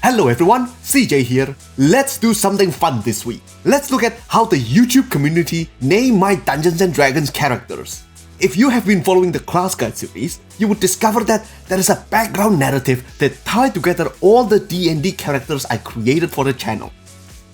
Hello everyone, CJ here. Let's do something fun this week. Let's look at how the YouTube community named my Dungeons & Dragons characters. If you have been following the Class Guide series, you would discover that there is a background narrative that tied together all the D&D characters I created for the channel.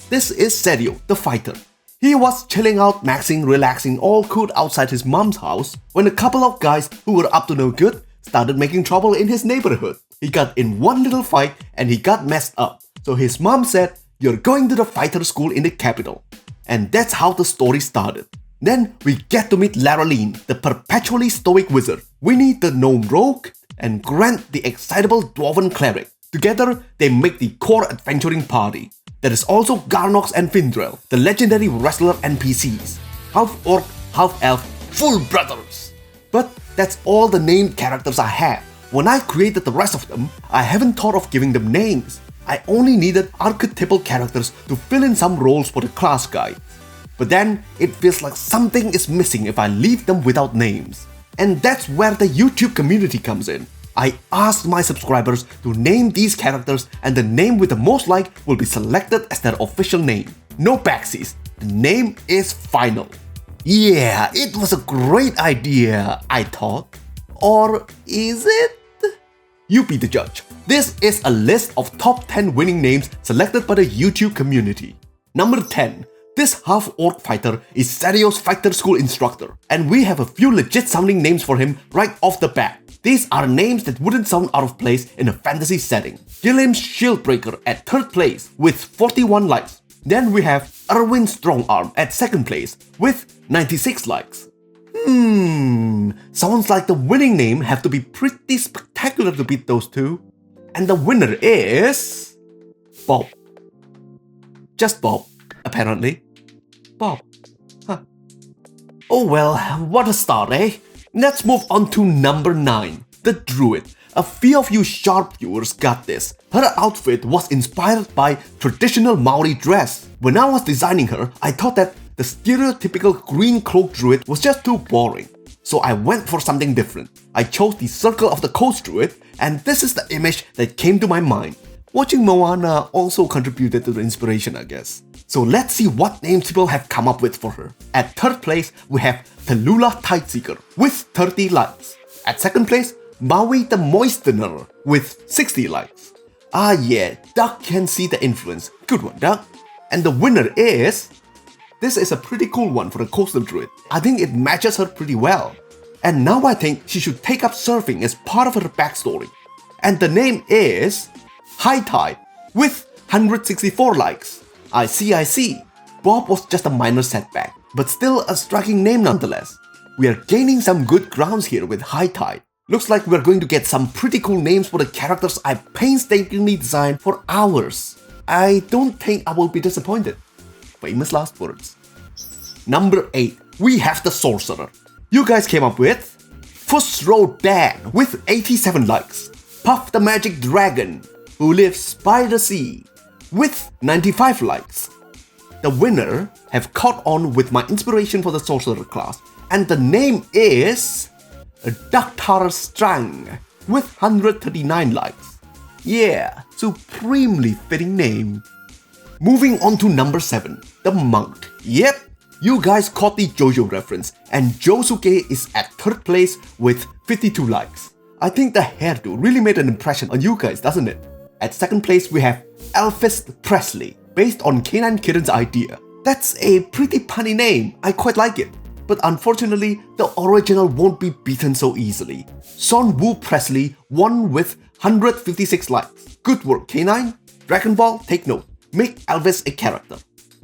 This is Sergio, the fighter. He was chilling out, maxing, relaxing, all cool outside his mom's house when a couple of guys who were up to no good started making trouble in his neighborhood. He got in one little fight and he got messed up. So his mom said, "You're going to the fighter school in the capital." And that's how the story started. Then we get to meet Laraline, the perpetually stoic wizard, Winnie the gnome rogue, and Grant the excitable dwarven cleric. Together, they make the core adventuring party. There is also Garnox and Findrel, the legendary wrestler NPCs, half-orc, half-elf, full brothers. But that's all the named characters I have. When I created the rest of them, I haven't thought of giving them names. I only needed archetypal characters to fill in some roles for the class guide. But then, it feels like something is missing if I leave them without names. And that's where the YouTube community comes in. I asked my subscribers to name these characters and the name with the most like will be selected as their official name. No backsies, the name is final. Yeah, it was a great idea, I thought. Or is it? You be the judge. This is a list of top 10 winning names selected by the YouTube community. Number 10. This half-orc fighter is Sergio's fighter school instructor, and we have a few legit sounding names for him right off the bat. These are names that wouldn't sound out of place in a fantasy setting. Gilliam's Shieldbreaker at 3rd place with 41 likes. Then we have Erwin Strongarm at 2nd place with 96 likes. Sounds like the winning name have to be pretty spectacular to beat those two. And the winner is... Bob. Just Bob, apparently. Bob. Huh. Oh well, what a start, eh? Let's move on to number 9, the druid. A few of you sharp viewers got this. Her outfit was inspired by traditional Maori dress. When I was designing her, I thought that the stereotypical green cloak druid was just too boring. So I went for something different. I chose the Circle of the Coast druid, and this is the image that came to my mind. Watching Moana also contributed to the inspiration, I guess. So let's see what names people have come up with for her. At 3rd place, we have Tallulah Tideseeker with 30 likes. At 2nd place, Maui the Moistener with 60 likes. Ah yeah, Duck can see the influence. Good one, Duck. And the winner is... This is a pretty cool one for a coastal druid. I think it matches her pretty well. And now I think she should take up surfing as part of her backstory. And the name is... High Tide with 164 likes. I see. Bob was just a minor setback, but still a striking name nonetheless. We are gaining some good grounds here with High Tide. Looks like we're going to get some pretty cool names for the characters I painstakingly designed for hours. I don't think I will be disappointed. Famous last words. Number 8, we have the sorcerer. You guys came up with Fusro Dan with 87 likes. Puff the Magic Dragon, who lives by the sea, with 95 likes. The winner have caught on with my inspiration for the sorcerer class, and the name is Daktar Strang with 139 likes. Yeah, supremely fitting name. Moving on to number 7, the monk. Yep, you guys caught the JoJo reference, and Josuke is at 3rd place with 52 likes. I think the hairdo really made an impression on you guys, doesn't it? At 2nd place, we have Elvis Presley, based on Canine Kitten's idea. That's a pretty punny name, I quite like it. But unfortunately, the original won't be beaten so easily. Son Wu Presley won with 156 likes. Good work, Canine. Dragon Ball, take note. Make Elvis a character.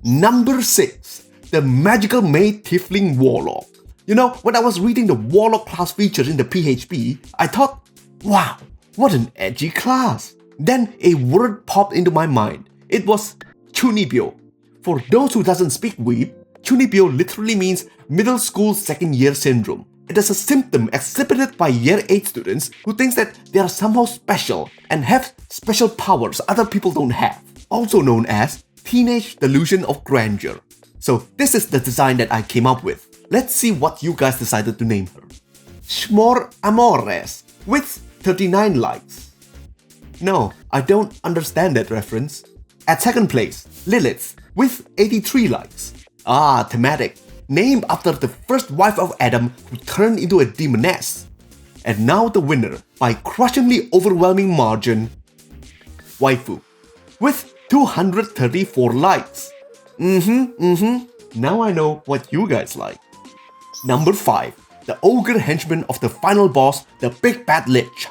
Number 6, the magical maid tiefling warlock. You know, when I was reading the warlock class features in the PHP, I thought, wow, what an edgy class. Then a word popped into my mind. It was chunibyo. For those who doesn't speak Weeb, chunibyo literally means middle school 2nd year syndrome. It is a symptom exhibited by year 8 students who thinks that they are somehow special and have special powers other people don't have. Also known as teenage delusion of grandeur. So this is the design that I came up with. Let's see what you guys decided to name her. Shmor Amores with 39 likes. No, I don't understand that reference. At second place, Lilith with 83 likes. Ah, thematic. Named after the first wife of Adam who turned into a demoness. And now the winner by crushingly overwhelming margin, Waifu with 234 likes. Now I know what you guys like. Number 5. The ogre henchman of the final boss, the big bad lich.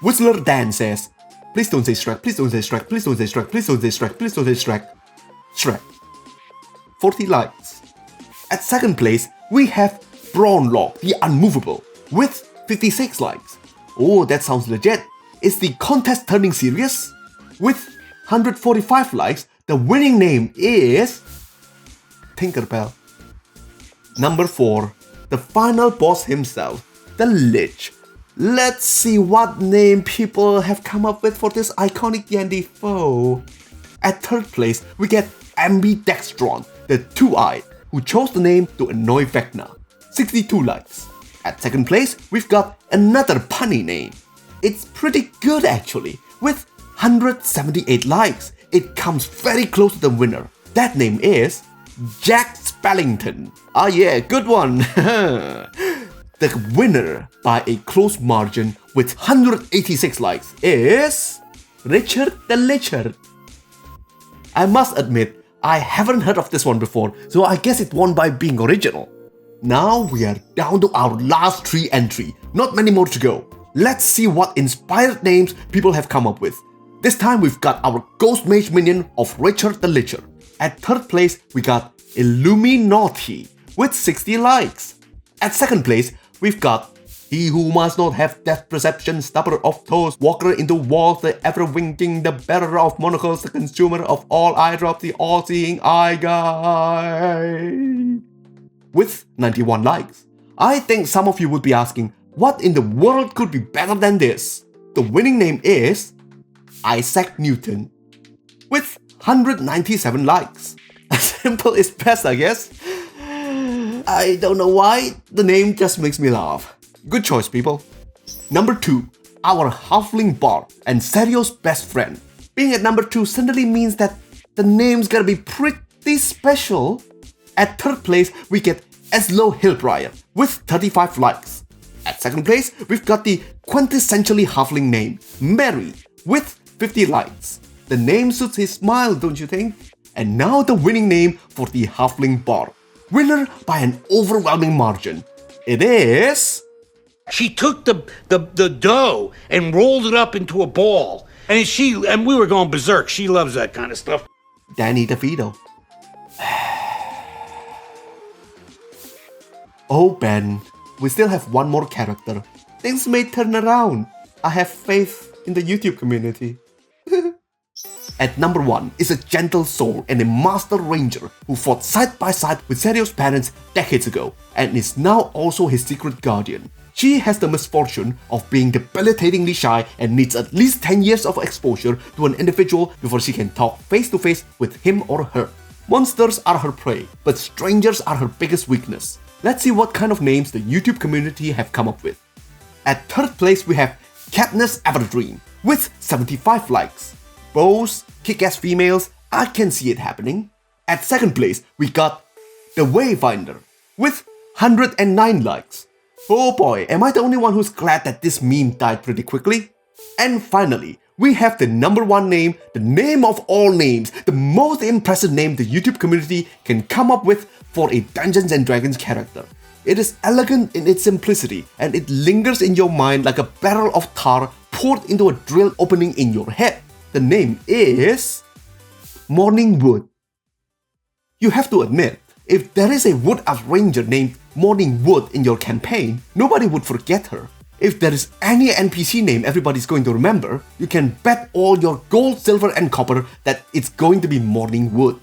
Whistler Dan says, please don't say Shrek, please don't say Shrek, please don't say Shrek, please don't say Shrek, please don't say Shrek. Shrek. 40 likes. At second place, we have Warlock, the Unmovable, with 56 likes. Oh, that sounds legit. Is the contest turning serious? With 145 likes, the winning name is Tinkerbell. Number 4. The final boss himself, the Lich. Let's see what name people have come up with for this iconic D&D foe. At third place, we get Ambidextron, the two-eyed, who chose the name to annoy Vecna. 62 likes. At second place, we've got another punny name. It's pretty good actually, with 178 likes. It comes very close to the winner. That name is Jack Spellington. Ah yeah, good one. The winner by a close margin with 186 likes is Richard the Lichard. I must admit, I haven't heard of this one before, so I guess it won by being original. Now we are down to our last 3 entry, not many more to go. Let's see what inspired names people have come up with. This time we've got our Ghost Mage minion of Richard the Licher. At third place, we got Illuminati with 60 likes. At second place, we've got He who must not have depth perception, stubber of toes, walker into walls, the ever-winking, the bearer of monocles, the consumer of all eye drops, the all-seeing eye guy, with 91 likes. I think some of you would be asking, what in the world could be better than this? The winning name is Isaac Newton, with 197 likes. Simple is best, I guess. I don't know why, the name just makes me laugh. Good choice, people. Number 2, our halfling bard and Serio's best friend. Being at number 2 suddenly means that the name's gotta be pretty special. At third place, we get Eslo Hillbriar with 35 likes. At second place, we've got the quintessentially halfling name, Mary, with 50 likes. The name suits his smile, don't you think? And now the winning name for the halfling bard. Winner by an overwhelming margin. It is... She took the dough and rolled it up into a ball. And we were going berserk. She loves that kind of stuff. Danny DeVito. Oh Ben, we still have one more character. Things may turn around. I have faith in the YouTube community. At number 1 is a gentle soul and a master ranger who fought side by side with Serio's parents decades ago and is now also his secret guardian. She has the misfortune of being debilitatingly shy and needs at least 10 years of exposure to an individual before she can talk face to face with him or her. Monsters are her prey, but strangers are her biggest weakness. Let's see what kind of names the YouTube community have come up with. At third place we have Katniss Everdream with 75 likes. Bows, kick-ass females, I can see it happening. At second place we got The Wayfinder with 109 likes. Oh boy, am I the only one who's glad that this meme died pretty quickly? And finally, we have the number 1 name, the name of all names, the most impressive name the YouTube community can come up with for a Dungeons & Dragons character. It is elegant in its simplicity and it lingers in your mind like a barrel of tar poured into a drill opening in your head. The name is Morning Wood. You have to admit, if there is a Wood Elf Ranger named Morning Wood in your campaign, nobody would forget her. If there is any NPC name everybody's going to remember, you can bet all your gold, silver and copper that it's going to be Morning Wood.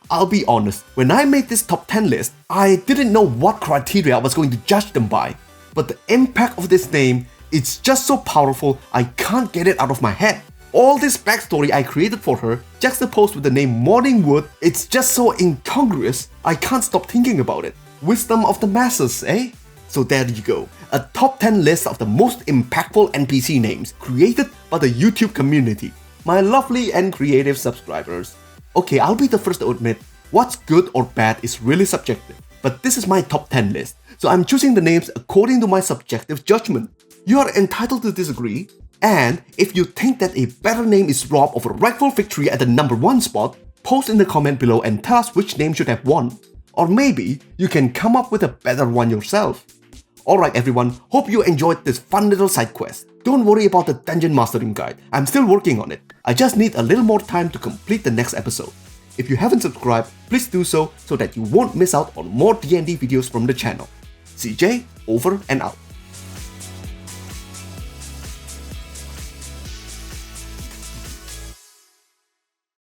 I'll be honest, when I made this top 10 list, I didn't know what criteria I was going to judge them by. But the impact of this name, it's just so powerful, I can't get it out of my head. All this backstory I created for her, juxtaposed with the name Morning Wood, it's just so incongruous, I can't stop thinking about it. Wisdom of the masses, eh? So there you go, a top 10 list of the most impactful NPC names created by the YouTube community, my lovely and creative subscribers. Okay, I'll be the first to admit, what's good or bad is really subjective, but this is my top 10 list, so I'm choosing the names according to my subjective judgment. You are entitled to disagree, and if you think that a better name is robbed of a rightful victory at the number 1 spot, post in the comment below and tell us which name should have won. Or maybe you can come up with a better one yourself. Alright everyone, hope you enjoyed this fun little side quest. Don't worry about the dungeon mastering guide, I'm still working on it. I just need a little more time to complete the next episode. If you haven't subscribed, please do so that you won't miss out on more D&D videos from the channel. CJ, over and out.